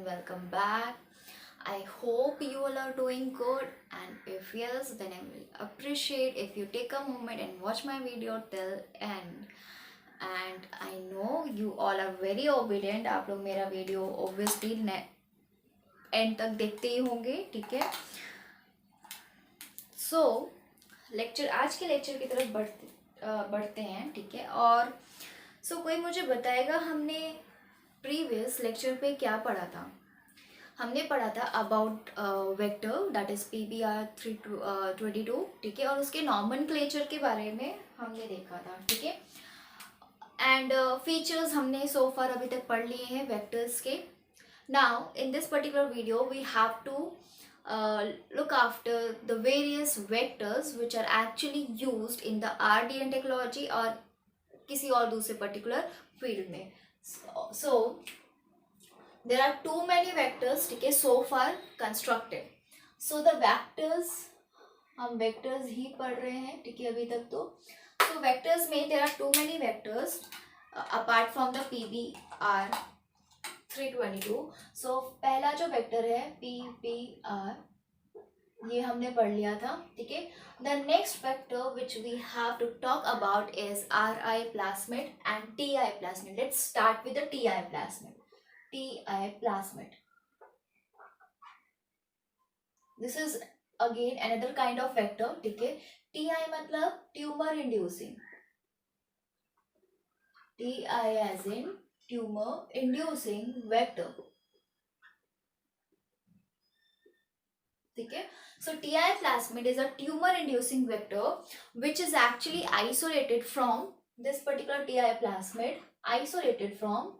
and welcome back. I hope you all are doing good, and if yes, then I will appreciate if you take a moment and watch my video till end. And I know you all are very obedient. आप लोग मेरा video obviously and तक देखते ही होंगे, ठीक है? सो lecture आज के लेक्चर की तरफ बढ़ते हैं, ठीक है? और कोई मुझे बताएगा हमने प्रीवियस लेक्चर पे क्या पढ़ा था? हमने पढ़ा था about vector that is PBR322, ठीक है? और उसके नॉमेनक्लेचर के बारे में हमने देखा था, ठीक है? एंड फीचर्स हमने सो फार अभी तक पढ़ लिए हैं वेक्टर्स के. Now in this particular video we have to look after the various vectors which are actually used in the RDN technology और किसी और दूसरे पर्टिकुलर फील्ड में. So there are too many vectors, ठीक है, so far constructed. So the vectors, हम vectors ही पढ़ रहे हैं, ठीक है, अभी तक तो. So vectors में there are too many vectors apart from the PBR 322. So पहला जो वेक्टर है PBR, ये हमने पढ़ लिया था, ठीक है. The next vector which we have to talk about is RI plasmid and TI plasmid. Let's start with the TI plasmid. TI plasmid. This is again another kind of vector, ठीक है. TI मतलब tumor inducing. TI as in tumor inducing vector, ठीक है. So TI plasmid is a tumor inducing vector which is actually isolated from this particular TI plasmid, isolated from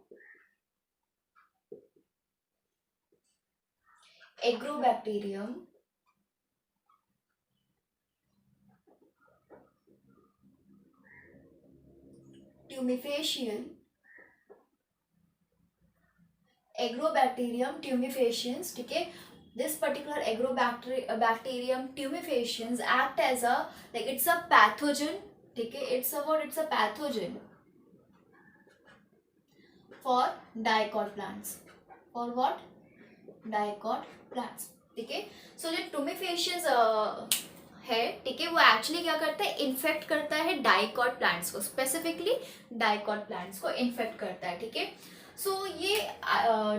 Agrobacterium tumefaciens. Agrobacterium tumefaciens, ठीक है. This particular Agrobacterium tumefaciens act as a, like, it's a pathogen, ठीक है. It's a pathogen for dicot plants. For what? Dicot plants, ठीक है. So जो tumefaciens है, ठीक है, वो एक्चुअली क्या करता है? इन्फेक्ट करता है डाइकॉट प्लांट्स को, स्पेसिफिकली डाइकॉट प्लांट्स को इन्फेक्ट करता है, ठीक है. सो ये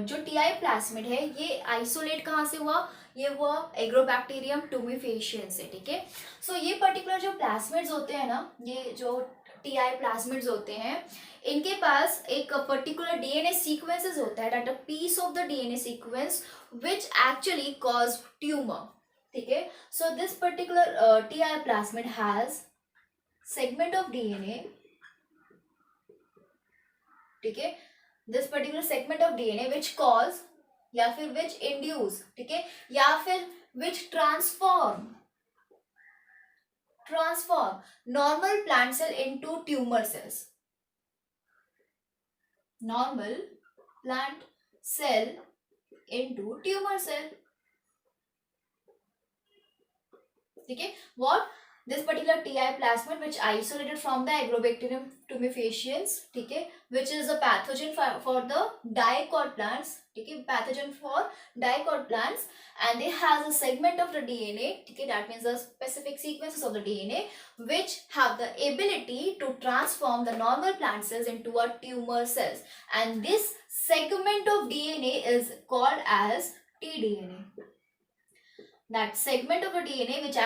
जो टीआई प्लाज्मिड है ये आइसोलेट कहाँ से हुआ? ये हुआ एग्रोबैक्टीरियम टूमेफेशियन से, ठीक है. सो ये पर्टिकुलर जो प्लाज्मिड्स होते हैं ना, ये जो टीआई प्लाज्मिड्स होते हैं, इनके पास एक पर्टिकुलर डीएनए सीक्वेंसेस होता है, that a piece of the DNA sequence which actually cause tumour, ठीक है. So this particular TI plasmid has segment of DNA, ठीक है. This particular segment of DNA which cause या फिर विच इंड्यूस, ठीक है, या फिर which transform normal plant cell into tumour cells. Normal plant cell into tumour cell, ठीक है. What? This particular TI plasmid which isolated from the Agrobacterium tumefaciens, ठीक है, which is a pathogen for the dicot plants, ठीक है, pathogen for dicot plants, and it has a segment of the DNA, ठीक है, that means the specific sequences of the DNA which have the ability to transform the normal plant cells into a tumor cells, and this segment of DNA is called as tDNA. That segment of the DNA which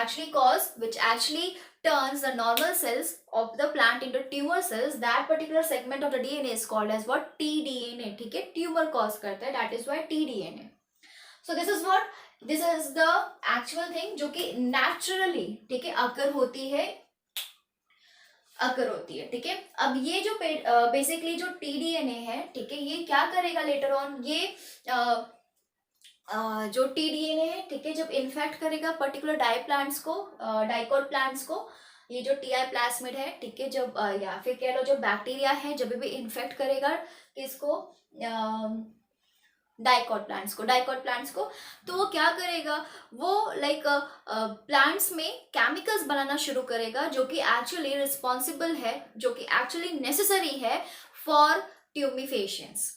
actually turns the normal cells of the plant into tumor cells, that particular segment of the DNA is called as what? tDNA, ठीक है, tumor cause करता है, that is why tDNA. So this is the actual thing जो कि naturally, ठीक है, अकर होती है, ठीक है. अब ये जो बेसिकली जो tDNA है, ठीक है, ये क्या करेगा लेटर ऑन? ये जो tDNA है, ठीक है, जब इन्फेक्ट करेगा पर्टिकुलर डाइकॉट प्लांट्स को, ये जो टीआई प्लाज्मिड है, ठीक है, जब या फिर कह लो जो बैक्टीरिया है, जब भी इन्फेक्ट करेगा किसको? डाइकॉट प्लांट्स को, तो वो क्या करेगा? वो लाइक प्लांट्स में केमिकल्स बनाना शुरू करेगा जो कि एक्चुअली रिस्पॉन्सिबल है, जो कि एक्चुअली नेसेसरी है फॉर ट्यूमिफेशियंस,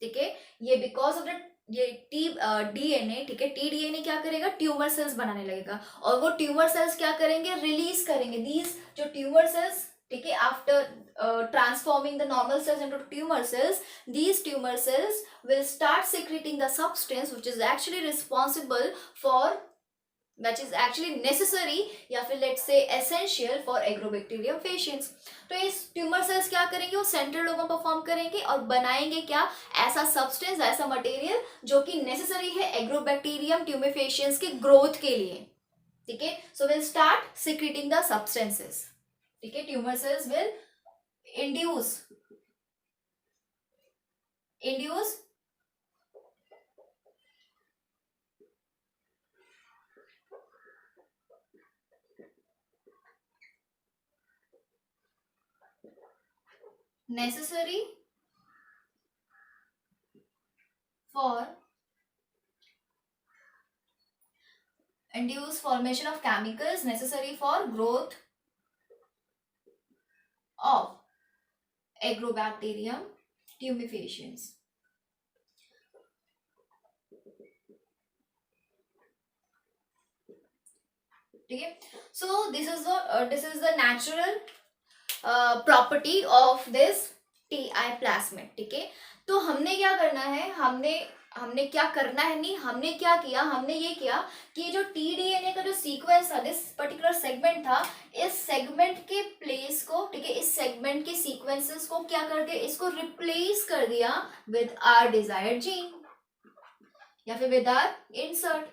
ठीक है. ये बिकॉज ऑफ द ये डीएनए, ठीक है, टीडीएनए क्या करेगा, ट्यूमर सेल्स बनाने लगेगा, और वो ट्यूमर सेल्स क्या करेंगे, रिलीज करेंगे दीज जो ट्यूमर सेल्स, ठीक है, after transforming the normal cells into tumor cells, these tumor cells will start secreting the substance which is actually responsible for, which is actually necessary या फिर let's say essential for agrobacterium faciens. तो इस tumour cells क्या करेंगे, वो central lobe में perform करेंगे और बनाएंगे क्या, ऐसा सब्सटेंस, ऐसा मटेरियल जो कि नेसेसरी है एग्रोबैक्टीरियम ट्यूमेफेशियंस के ग्रोथ के लिए, ठीक है. So will start secreting the substances, ठीक है. Tumour cells will induce necessary for induce formation of chemicals necessary for growth of agrobacterium tumefaciens. ठीक है. So this is the natural property of this TI plasmid, ठीक है. तो हमने क्या करना है, हमने क्या करना है, नहीं हमने क्या किया, हमने ये किया कि जो टीडीएनए का जो सीक्वेंस था, दिस पर्टिकुलर सेगमेंट था, इस सेगमेंट के प्लेस को, ठीक है, इस सेगमेंट के सीक्वेंसेस को क्या कर दिया, इसको रिप्लेस कर दिया विद आर डिजायर्ड जीन या फिर विद आर इंसर्ट,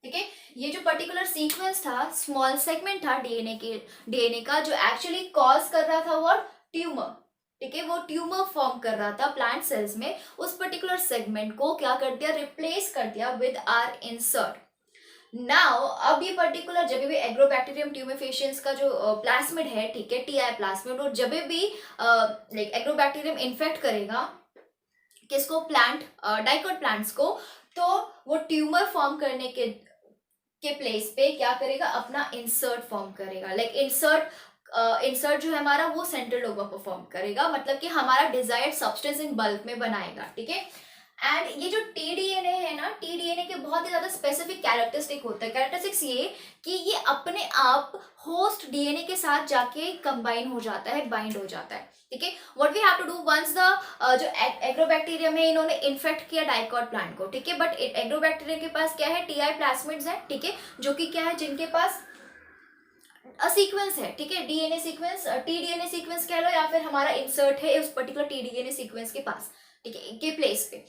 ठीक है. ये जो पर्टिकुलर सीक्वेंस था, स्मॉल सेगमेंट था डीएनए का, जो एक्चुअली कॉज कर रहा था वो ट्यूमर, ठीक है, वो ट्यूमर फॉर्म कर रहा था प्लांट सेल्स में, उस पर्टिकुलर सेगमेंट को क्या कर दिया, रिप्लेस कर दिया विद आर इंसर्ट. नाउ अब ये पर्टिकुलर जब भी एग्रोबैक्टीरियम ट्यूमेफेशियंस का जो प्लाज्मिड है, ठीक है, टीआई प्लाज्मिड, और जब भी लाइक एग्रोबैक्टीरियम इन्फेक्ट करेगा किसको, प्लांट डाइकोट प्लांट्स को, तो वो ट्यूमर फॉर्म करने के प्लेस पे क्या करेगा, अपना इंसर्ट फॉर्म करेगा. लाइक इंसर्ट जो है हमारा वो सेंट्रल लोब में परफॉर्म करेगा, मतलब कि हमारा डिजायर्ड सब्सटेंस इन बल्क में बनाएगा, ठीक है. एंड ये जो टीडीएनए है ना, टीडीएनए के बहुत ही ज्यादा स्पेसिफिक कैरेक्टरिस्टिक होता है. कैरेक्टरिस्टिक्स ये कि ये अपने आप होस्ट डीएनए के साथ जाके कंबाइन हो जाता है, बाइंड हो जाता है, ठीक है. What we have to do once the जो एग्रोबैक्टीरियम है, इन्होंने इन्फेक्ट किया डाइकॉट प्लांट को, ठीक है, बट एग्रोबैक्टीरियम के पास क्या है, टीआई प्लाज्मिड्स है, ठीक है, जो कि क्या है, जिनके पास सीक्वेंस है, ठीक है, डीएनए सीक्वेंस, टीडीएनए सीक्वेंस कह लो, या फिर हमारा इंसर्ट है उस पर्टिकुलर टीडीएनए सीक्वेंस के पास, ठीक है, के प्लेस पे.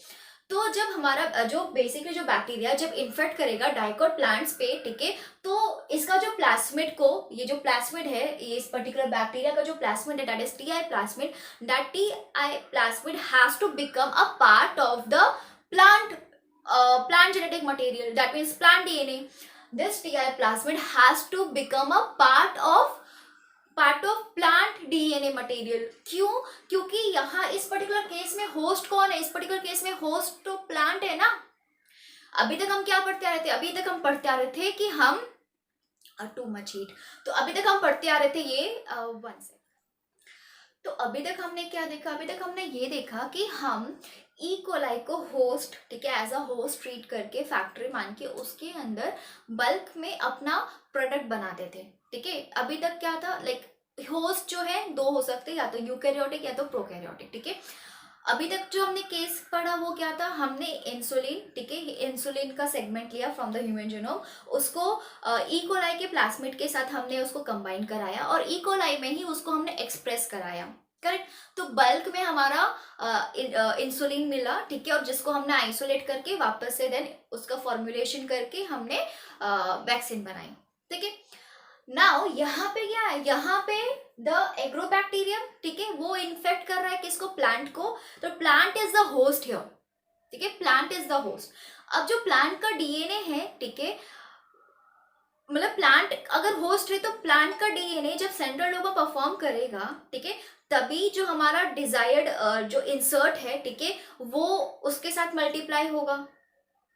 तो जब हमारा जो बेसिकली जो बैक्टीरिया जब इन्फेक्ट करेगा डाइकोट प्लांट्स पे, ठीक है, तो इसका जो प्लाज्मिड को, ये जो प्लाज्मिड है, ये इस पर्टिकुलर बैक्टीरिया का जो प्लाज्मिड है, that is Ti plasmid, that Ti plasmid has to become a part of the plant genetic material, that means plant DNA. This TI plasmid has to become a part of plant DNA material. क्यों, क्योंकि यहाँ इस particular case में host कौन है, इस particular case में host तो प्लांट है ना. अभी तक हम क्या पढ़ते आ रहे थे, अभी तक हम पढ़ते आ रहे थे कि हम टू मच हीट, तो अभी तक हम पढ़ते आ रहे थे ये वन से. तो अभी तक हमने क्या देखा, अभी तक हमने ये देखा कि हम ई कोलाई को होस्ट, ठीक है, एज अ होस्ट ट्रीट करके फैक्ट्री मान के उसके अंदर बल्क में अपना प्रोडक्ट बनाते थे, ठीक है. अभी तक क्या था, लाइक होस्ट जो है दो हो सकते हैं, या तो यूकैरियोटिक या तो प्रोकैरियोटिक, ठीक है. अभी तक जो हमने केस पढ़ा वो क्या था, हमने इंसुलिन, ठीक है, इंसुलिन का सेगमेंट लिया फ्रॉम द ह्यूमन जीनोम, उसको ई कोलाई के प्लाज्मिड के साथ हमने उसको कंबाइन कराया और ई कोलाई में ही उसको हमने एक्सप्रेस कराया, करेक्ट. तो बल्क में हमारा इंसुलिन मिला, ठीक है, और जिसको हमने आइसोलेट करके वापस से देन उसका फॉर्मुलेशन करके हमने वैक्सीन बनाई, ठीक है. नाउ यहाँ पे क्या है, यहाँ पे द एग्रोबैक्टीरियम, ठीक है, वो इन्फेक्ट कर रहा है किसको, प्लांट को. तो plant is the host here, ठीक है, प्लांट इज द होस्ट. अब जो प्लांट का डीएनए है, ठीक है, मतलब प्लांट अगर होस्ट है तो प्लांट का डीएनए जब सेंट्रल लोब में परफॉर्म करेगा, ठीक है, तभी जो हमारा डिजायर्ड जो इंसर्ट है, ठीक है, वो उसके साथ मल्टीप्लाई होगा,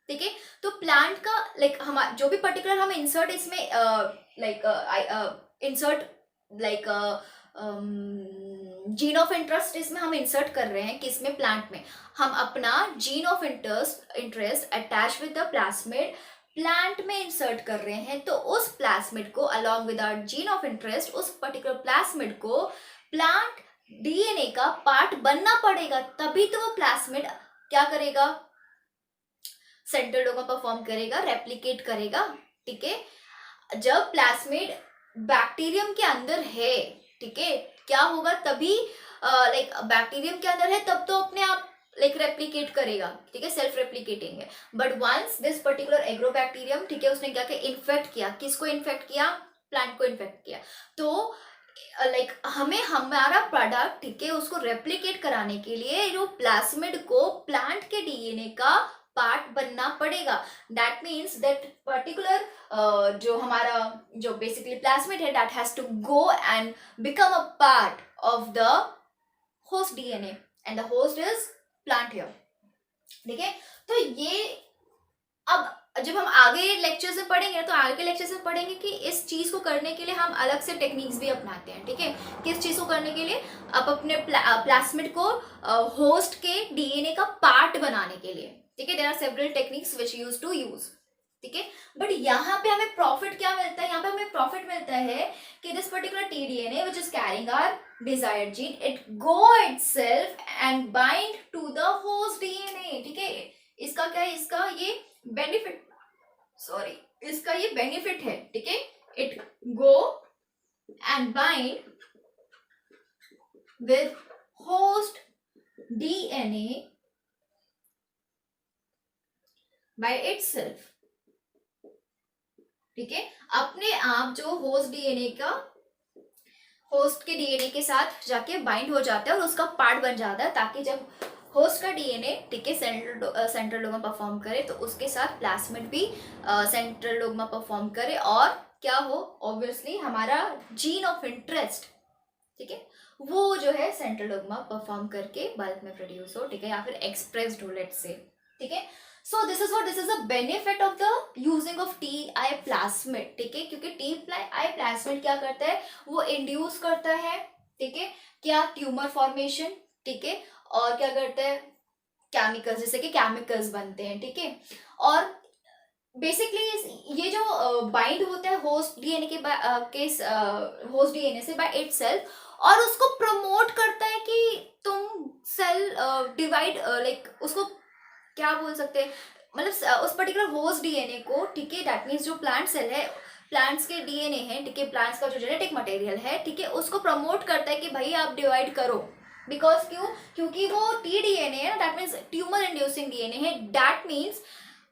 ठीक है. तो प्लांट का लाइक हम जो भी पर्टिकुलर हम इंसर्ट इसमें like insert like gene of interest इसमें हम इंसर्ट कर रहे हैं, किसमें, प्लांट में। हम अपना gene of interest attach with the plasmid plant में इंसर्ट कर रहे हैं, तो उस प्लास्मिड को along with our gene of interest, उस पर्टिकुलर प्लास्मिड को प्लांट डीएनए का पार्ट बनना पड़ेगा, तभी तो वो प्लास्मिड क्या करेगा, सेंट्रोडोमा परफॉर्म करेगा, रेप्लिकेट करेगा। ठीक है, जब प्लास्मिड बैक्टीरियम के अंदर है, ठीक है, क्या होगा, तभी लाइक बैक्टीरियम के अंदर है तब तो अपने आप लाइक रेप्लिकेट करेगा, ठीक है, सेल्फ रेप्लिकेटिंग है। But once this particular agrobacterium, ठीक है, उसने क्या किया, इन्फेक्ट किया, किसको इन्फेक्ट किया, प्लांट को इन्फेक्ट किया, तो लाइक हमें हमारा प्रोडक्ट, ठीक है, उसको रेप्लिकेट कराने के लिए जो प्लास्मिड को प्लांट के डीएनए का पार्ट बनना पड़ेगा। दैट मीन्स दैट पर्टिकुलर जो हमारा जो बेसिकली प्लास्मिड है, that has to go and become a part of the host DNA and the host is plant here. ठीक है, तो ये अब जब हम आगे लेक्चर्स में पढ़ेंगे तो आगे के लेक्चर्स में पढ़ेंगे कि इस चीज को करने के लिए हम अलग से टेक्निक्स भी अपनाते हैं। ठीक है, किस चीज को करने के लिए, आप अपने प्लास्मिड को होस्ट के डीएनए का पार्ट बनाने के लिए। ठीक है, there are several techniques which use to use. ठीक है, बट यहाँ पे हमें प्रॉफिट क्या मिलता है, यहाँ पे हमें प्रॉफिट मिलता है कि this particular TDNA which is carrying our desired gene, it go itself and bind to the host DNA। ठीक है, इसका क्या है, इसका ये बेनिफिट, सॉरी, इसका ये बेनिफिट है। ठीक है, it go and bind with host DNA by itself। ठीक है, अपने आप जो होस्ट डीएनए का होस्ट के डीएनए के साथ जाके बाइंड हो जाता है और उसका पार्ट बन जाता है, ताकि जब होस्ट का डीएनए, ठीक है, सेंट्रल डोग्मा परफॉर्म करे तो उसके साथ प्लास्मिड भी सेंट्रल डोग्मा परफॉर्म करे और क्या हो, ऑब्वियसली हमारा जीन ऑफ इंटरेस्ट, ठीक है, वो जो है सेंट्रल डोग्मा परफॉर्म करके बल्क में प्रोड्यूस हो, ठीक है, या फिर एक्सप्रेस्ड हो, लेट्स से। ठीक है, so this is a benefit of the using of T I plasmid. ठीक है, क्योंकि टी आई प्लास्मिड क्या करता है, वो इंड्यूस करता है, ठीक है, क्या, ट्यूमर फॉर्मेशन, ठीक है, और क्या करता है, केमिकल्स, जैसे कि केमिकल्स बनते हैं। ठीक है, और बेसिकली ये जो बाइंड होता है होस्ट डीएनए के होस्ट डीएनए से बाय इटसेल्फ, और उसको प्रमोट करता है कि तुम सेल डिवाइड, लाइक उसको क्या बोल सकते हैं, मतलब उस पर्टिकुलर होस्ट डीएनए को, ठीक है, दैट मीन्स जो प्लांट सेल है, प्लांट्स के डीएनए है, ठीक है, प्लांट्स का जो जेनेटिक मटेरियल है, ठीक है, उसको प्रमोट करता है कि भाई आप डिवाइड करो। बिकॉज क्यों, क्योंकि वो टी डीएनए है ना, that means tumour inducing DNA है, दैट मीन्स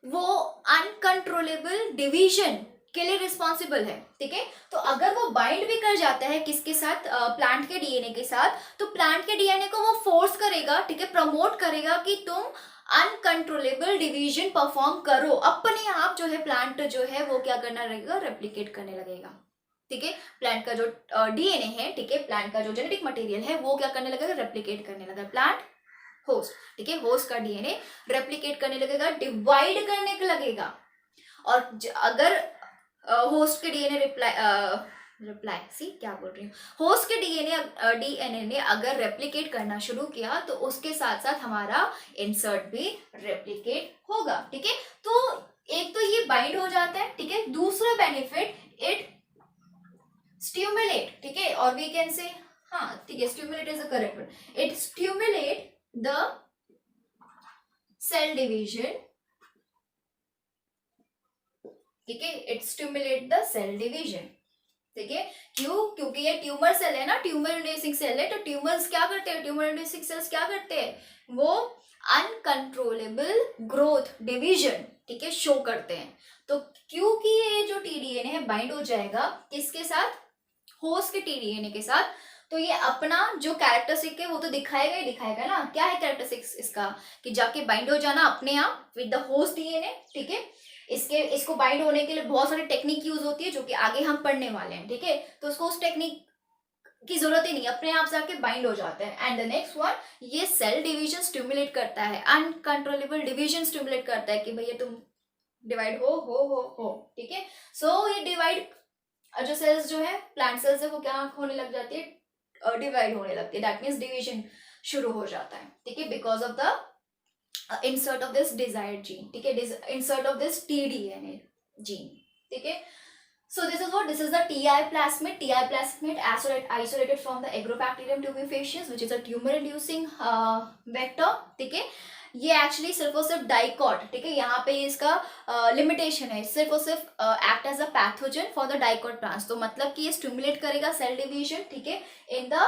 वो अनकंट्रोलेबल डिवीजन के लिए रिस्पॉन्सिबल है। ठीक है, तो अगर वो बाइंड भी कर जाता है किसके साथ, प्लांट के डीएनए के साथ, तो प्लांट के डीएनए को वो फोर्स करेगा, ठीक है, प्रमोट करेगा कि तुम अनकंट्रोलेबल डिवीजन परफॉर्म करो, अपने आप जो है प्लांट जो है वो क्या करना लगेगा, रेप्लिकेट करने लगेगा। ठीक है, प्लांट का जो डीएनए है, ठीक है, प्लांट का जो जेनेटिक मटेरियल है वो क्या करने लगेगा, रेप्लिकेट करने लगेगा, प्लांट होस्ट, ठीक है, होस्ट का डीएनए रेप्लिकेट करने लगेगा, डिवाइड करने लगेगा। और अगर होस्ट के डीएनए रिप्लाई सी क्या बोल रही हूँ, होस्ट के डीएनए ने अगर रेप्लिकेट करना शुरू किया तो उसके साथ साथ हमारा इंसर्ट भी रेप्लिकेट होगा। ठीक है, तो एक तो ये बाइंड हो जाता है, ठीक है, दूसरा बेनिफिट इट स्टिमुलेट, ठीक है, और वी कैन से, हाँ ठीक है, stimulate is the correct word, it stimulate the cell division. ठीक है, it stimulate the cell division. ठीक है, क्यों, क्योंकि ये ट्यूमर सेल है ना, ट्यूमर इंड्यूसिंग सेल है, तो ट्यूमर्स क्या करते हैं, ट्यूमर इंड्यूसिंग सेल्स क्या करते हैं, वो अनकंट्रोलेबल ग्रोथ डिवीजन, ठीक है, शो करते हैं। तो क्योंकि ये जो टीडीएनए है बाइंड हो जाएगा किसके साथ, होस्ट के टीडीएनए के साथ, तो ये अपना जो कैरेक्टरिस्टिक है वो तो दिखाएगा ही दिखाएगा ना। क्या है कैरेक्टरिस्टिक्स इसका, कि जाके बाइंड हो जाना अपने आप विद द होस्ट डीएनए। ठीक है, इसको बाइंड होने के लिए बहुत सारी टेक्निक यूज होती है जो कि आगे हम पढ़ने वाले हैं। ठीक है, तो उसको उस टेक्निक की जरूरत ही नहीं, अपने आप जाके बाइंड हो जाते हैं। एंड द नेक्स्ट वन, ये सेल डिवीजन स्टिमुलेट करता है, अनकंट्रोलेबल डिवीजन स्टिमुलेट करता है कि भैया तुम डिवाइड हो। ठीक है, सो ये डिवाइड जो सेल्स जो है, प्लांट सेल्स है, वो क्या होने लग जाती है, डिवाइड होने लगती है, दैट मीन्स डिवीजन शुरू हो जाता है, ठीक है, because of the insert of this desired gene, ठीक है, insert of this T-DNA gene, ठीक है. So this is what, this is the TI plasmid. TI plasmid isolated from the Agrobacterium tumefaciens, which is a tumor inducing vector, ठीक है. ये actually सिर्फ और सिर्फ डाइकॉट, ठीक है, यहाँ पे इसका लिमिटेशन है, सिर्फ और सिर्फ act as a pathogen for the dicot plants, तो मतलब कि ये स्टिमुलेट करेगा सेल डिवीजन, ठीक है, in the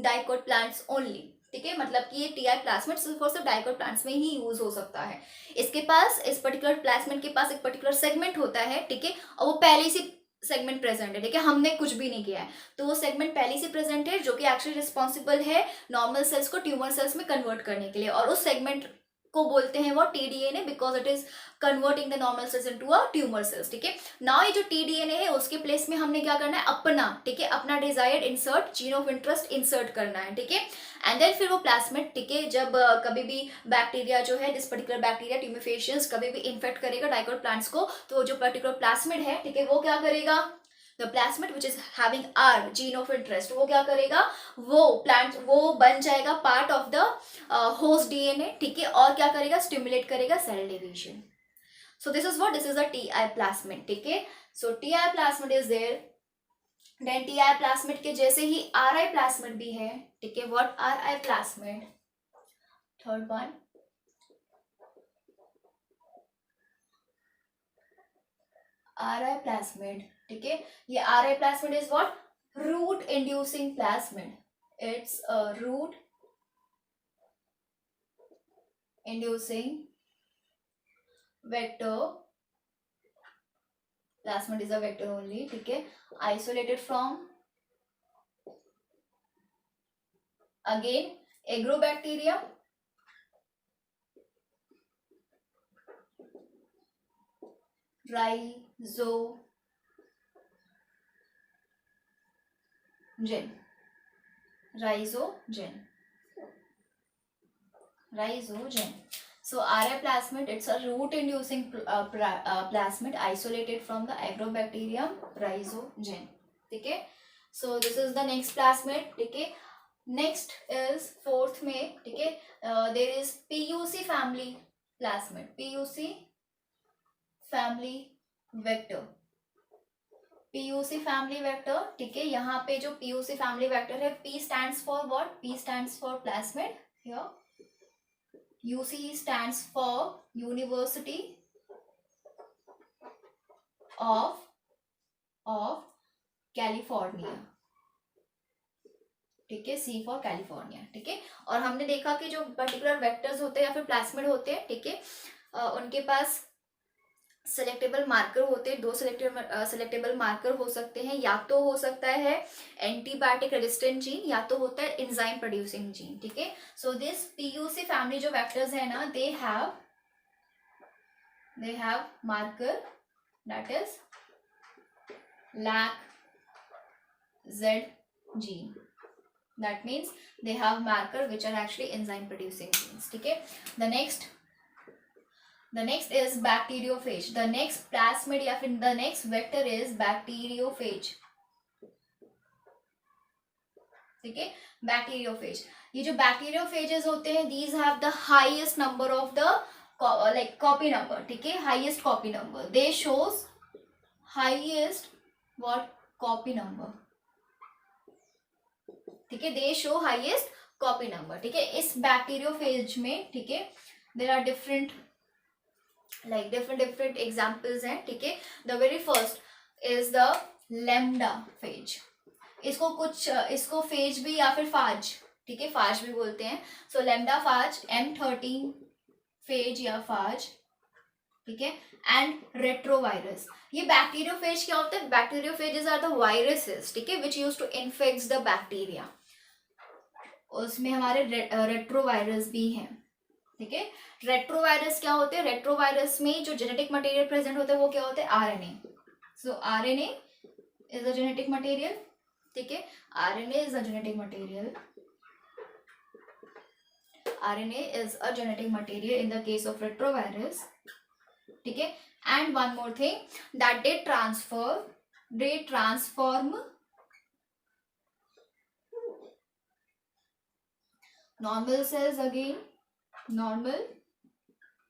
dicot plants only, ठीक है, मतलब कि ये टीआई प्लाज्मिड सिर्फ और सिर्फ डाइकॉट प्लांट्स में ही यूज हो सकता है. इसके पास, इस पर्टिकुलर प्लाज्मिड के पास एक पर्टिकुलर सेगमेंट होता है, ठीक है, और वो पहले से सेगमेंट प्रेजेंट है, ठीक है, हमने कुछ भी नहीं किया है, तो वो सेगमेंट पहले से प्रेजेंट है, जो कि एक्चुअली रिस्पॉन्सिबल है नॉर्मल सेल्स को ट्यूमर सेल्स में कन्वर्ट करने के लिए, और उस सेगमेंट को बोलते हैं वो T-DNA, because it is converting the normal sales into a tumour cells, ठीक है. नाउ ये जो टीडीएनए है उसके प्लेस में हमने क्या करना है, अपना, ठीक है, अपना desired insert, gene of interest insert करना है, ठीक है, एंड देन फिर वो प्लाज्मिड, ठीक है, जब कभी भी बैक्टीरिया जो है, दिस पर्टिकुलर बैक्टीरिया ट्यूमेफेशियंस कभी भी इन्फेक्ट करेगा डाइकॉट प्लांट्स को, तो जो पर्टिकुलर प्लाज्मिड है, ठीक है, वो क्या करेगा, the plasmid which is having R gene of interest, वो क्या करेगा, वो बन जाएगा part of the host DNA, ठीक है, और क्या करेगा, स्टिमुलेट करेगा cell division. So this is what, this is a TI plasmid, ठीक है. So TI plasmid is there, then TI plasmid के जैसे ही आरआई प्लाज्मिड भी है, ठीक है. What RI plasmid, third one, RI plasmid, ठीक है, ये Ri plasmid is what, root inducing plasmid, it's a root inducing vector, plasmid is a vector only, ठीक है, isolated from again agrobacterium, rhizogen. So RI plasmid, it's a root inducing plasmid isolated from the agrobacterium rhizogen, ठीक है. So this is the next plasmid, ठीक है. Next is fourth में, ठीक है, there is PUC family plasmid, PUC family vector, PUC family vector, ठीक है. यहाँ पे जो PUC family vector है, P stands for what, P stands for plasmid, here UC stands for University of California, ठीक है, C for California, ठीक है. और हमने देखा कि जो पर्टिकुलर वेक्टर्स होते हैं या फिर प्लाज्मिड होते हैं, ठीक है, उनके पास सेलेक्टेबल मार्कर होते हैं, दो सेलेक्टेबल मार्कर हो सकते हैं, या तो हो सकता है एंटीबायोटिक रेजिस्टेंट जीन, या तो होता है एंजाइम प्रोड्यूसिंग जीन, ठीक है. सो दिस पीयूसी फैमिली जो वेक्टर्स है ना, they have marker that is LAC-Z gene, that means they have marker which are actually enzyme producing genes, ठीक है. The next is bacteriophage. The next plasmid या फिर the next vector is bacteriophage, ठीक है, bacteriophage. ये जो bacteriophages होते हैं, these have the highest number of the like copy number, ठीक है, highest copy number. They shows highest what copy number, ठीक है, they show highest copy number, ठीक है. इस bacteriophage में, ठीक है, there are different examples हैं, ठीक है. The very first is the lambda phage. इसको फेज भी या फिर फाज, ठीक है, फाज भी बोलते हैं. सो लैम्डा फाज, M13 फेज या फाज, ठीक है, एंड रेट्रोवायरस. ये बैक्टीरियोफेज क्या होता है, बैक्टीरियोफेजेस आर द वायरसेस, ठीक है, which use to infect the bacteria. उसमें हमारे रेट्रोवायरस भी हैं, ठीक है. रेट्रोवायरस क्या होते हैं, रेट्रोवायरस में जो जेनेटिक मटेरियल प्रेजेंट होता है वो क्या होता है, RNA. So RNA is a genetic material, ठीक है, RNA is a genetic material, RNA is a genetic material in the case of retrovirus, ठीक है. And one more thing, that they transform normal cells again, normal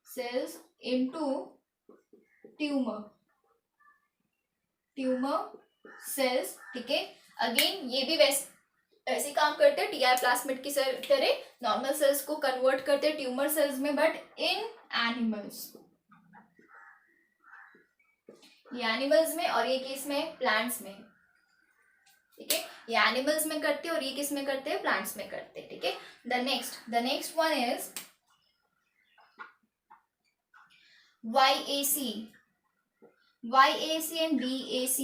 cells into tumour, tumour cells, ठीक है। Again ये भी ऐसे काम करते हैं टीआर प्लास्मिड की तरह, नॉर्मल सेल्स को कन्वर्ट करते हैं ट्यूमर सेल्स में, बट इन एनिमल्स, ये एनिमल्स में और ये किस में, प्लांट्स में, ठीक है। ये एनिमल्स में करते हैं और ये किस में करते हैं, प्लांट्स में करते हैं, ठीक है। The next one is YAC and BAC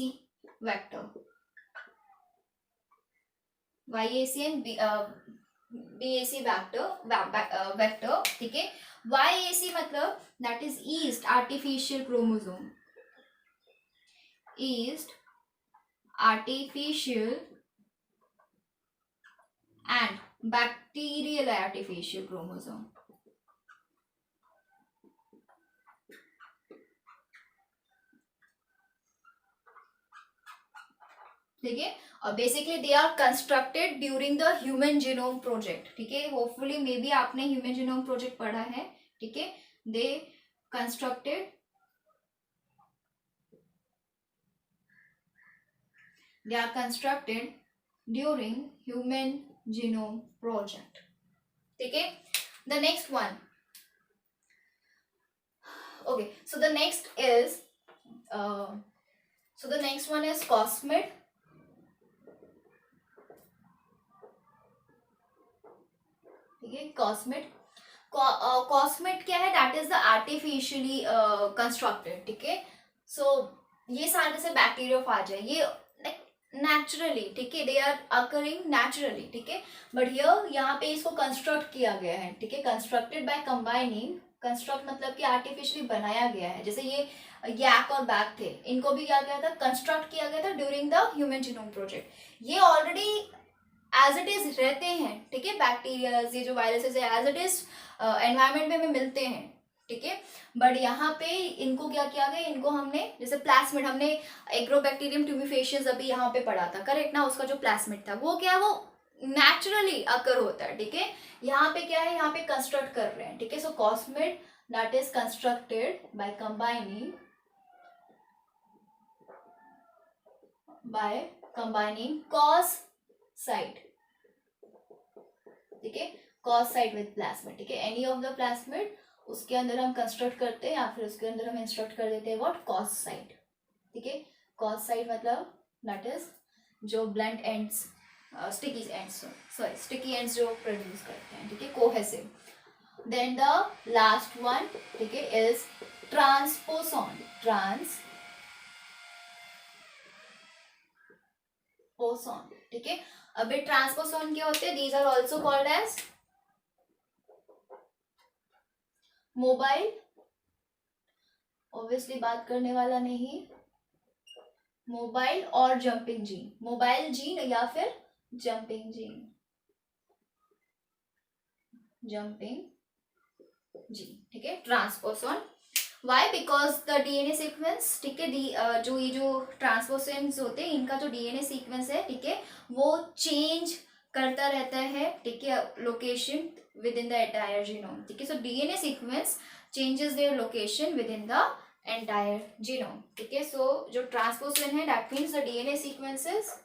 vector, YAC and BAC vector, ठीक है। YAC मतलब that is yeast artificial chromosome, yeast artificial and bacterial artificial chromosome, ठीक है। और basically they are constructed during the human genome project, ठीक है। Hopefully maybe आपने human genome project पढ़ा है, ठीक है। They constructed, they are constructed during human genome project, ठीक है। the next one, okay, so the next one is cosmid, ठीक है। कॉस्मिड क्या है, that is the artificially constructed, ठीक है। सो ये सारे से बैक्टीरियोफाज है, ये नेचुरली, ठीक है, दे आर अकरिंग नेचुरली, ठीक है। बट हियर यहाँ पे इसको कंस्ट्रक्ट किया गया है, ठीक है। कंस्ट्रक्टेड बाय कंबाइनिंग, कंस्ट्रक्ट मतलब कि आर्टिफिशियली बनाया गया है। जैसे ये यैक और बैक थे, इनको भी क्या गया था, कंस्ट्रक्ट किया गया था during the human genome project. ये ऑलरेडी एज इट इज रहते हैं, ठीक है। बैक्टीरिया, ये जो वायरसेस है एज इट इज एनवायरमेंट में हमें मिलते हैं, ठीक है। बट यहाँ पे इनको क्या किया गया, इनको हमने जैसे प्लास्मिड, हमने एग्रोबैक्टीरियम ट्यूबिफेशियस अभी यहाँ पे पढ़ा था, करेक्ट ना। उसका जो प्लास्मिड था वो क्या है, वो नेचुरली अकर होता है, ठीक है। यहाँ पे क्या है, यहाँ पे कंस्ट्रक्ट कर रहे हैं, ठीक है। So cosmid that is constructed by combining cos side, ठीक है। कॉस साइड विद प्लास्मिड, ठीक है। एनी ऑफ द प्लास्मिड, उसके अंदर हम कंस्ट्रक्ट करते हैं या फिर उसके अंदर हम इंस्ट्रक्ट कर देते हैं व्हाट, कॉस साइड, ठीक है। कॉस साइड मतलब दैट इज जो blunt ends, sticky ends, sorry sticky ends जो प्रोड्यूस करते हैं, ठीक है, cohesive. Then the last one, ठीक है, इज ट्रांसपोसॉन, ट्रांसपोसॉन, ठीक है। अभी ट्रांसपोसॉन क्या होते हैं, these are also called as mobile, obviously बात करने वाला नहीं, मोबाइल और जंपिंग जीन, मोबाइल जीन या फिर जंपिंग जीन, ठीक है। Transposon, why, because the DNA sequence, ठीक है, जो ये जो ट्रांसपोसॉन्स होते हैं इनका जो डीएनए सीक्वेंस है, ठीक है, वो चेंज करता रहता है, ठीक है, location with in the entire genome, ठीक है। So DNA sequence changes their location with in the entire genome, ठीक है। सो जो ट्रांसपोसॉन है that means the DNA sequences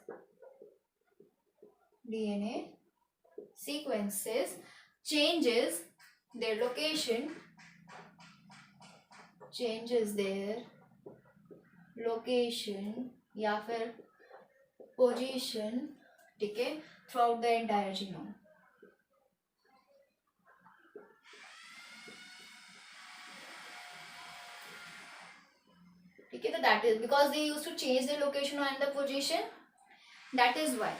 changes their location या फिर पोजीशन, ठीक है, थ्रू द एंटायर जीनोम, ठीक है। तो that is because they use to change the location and the position, that is why,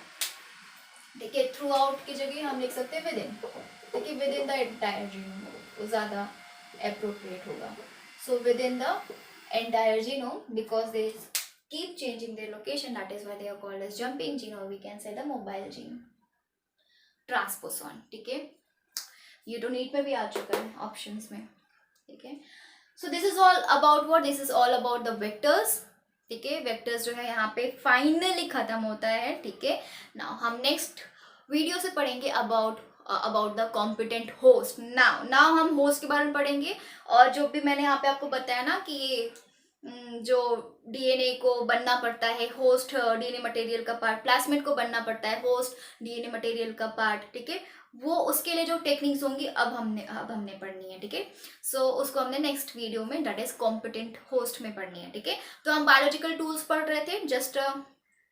ठीक है। थ्रू आउट की जगह हम लिख सकते हैं विद इन, ठीक है, with in the entire genome, वो ज्यादा एप्रोप्रिएट होगा। So with in the entire genome, because they keep changing their location, that is why they are called as jumping gene, or we can say the mobile gene, ट्रांसपोसॉन, ठीक है। ये तो NEET में भी आ चुका है ऑप्शंस में, ठीक है। So this is all about what, this is all about the vectors, ठीक है। वेक्टर्स जो है यहाँ पे फाइनली खत्म होता है, ठीक है। नाउ हम नेक्स्ट वीडियो से पढ़ेंगे about about the competent host. Now हम होस्ट के बारे में पढ़ेंगे। और जो भी मैंने यहाँ पे आपको बताया ना कि ये जो डीएनए को बनना पड़ता है, होस्ट डीएनए मटेरियल का पार्ट, प्लास्मिड को बनना पड़ता है होस्ट डीएनए मटेरियल का पार्ट, ठीक है, वो उसके लिए जो टेक्निक्स होंगी अब हमने पढ़नी है, ठीक है। सो उसको हमने नेक्स्ट वीडियो में दैट इज कॉम्पिटेंट होस्ट में पढ़नी है, ठीक है। तो हम बायोलॉजिकल टूल्स पढ़ रहे थे, जस्ट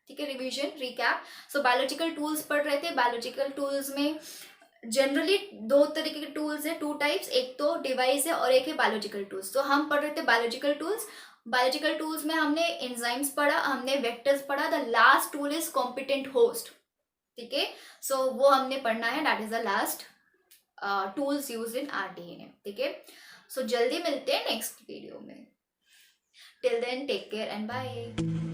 ठीक है, revision recap. So biological tools पढ़ रहे थे। बायोलॉजिकल टूल्स में जनरली दो तरीके के टूल्स है, 2 टाइप्स, एक तो डिवाइस है और एक है बायोलॉजिकल टूल्स। तो हम पढ़ रहे थे बायोलॉजिकल टूल्स। बायोलॉजिकल टूल्स में हमने एंजाइम्स पढ़ा, हमने वेक्टर्स पढ़ा। The last tool is competent host, ठीक है। सो वो हमने पढ़ना है, that is the last tools use in R DNA, ठीक है। सो जल्दी मिलते हैं नेक्स्ट वीडियो में। Till then take care and bye.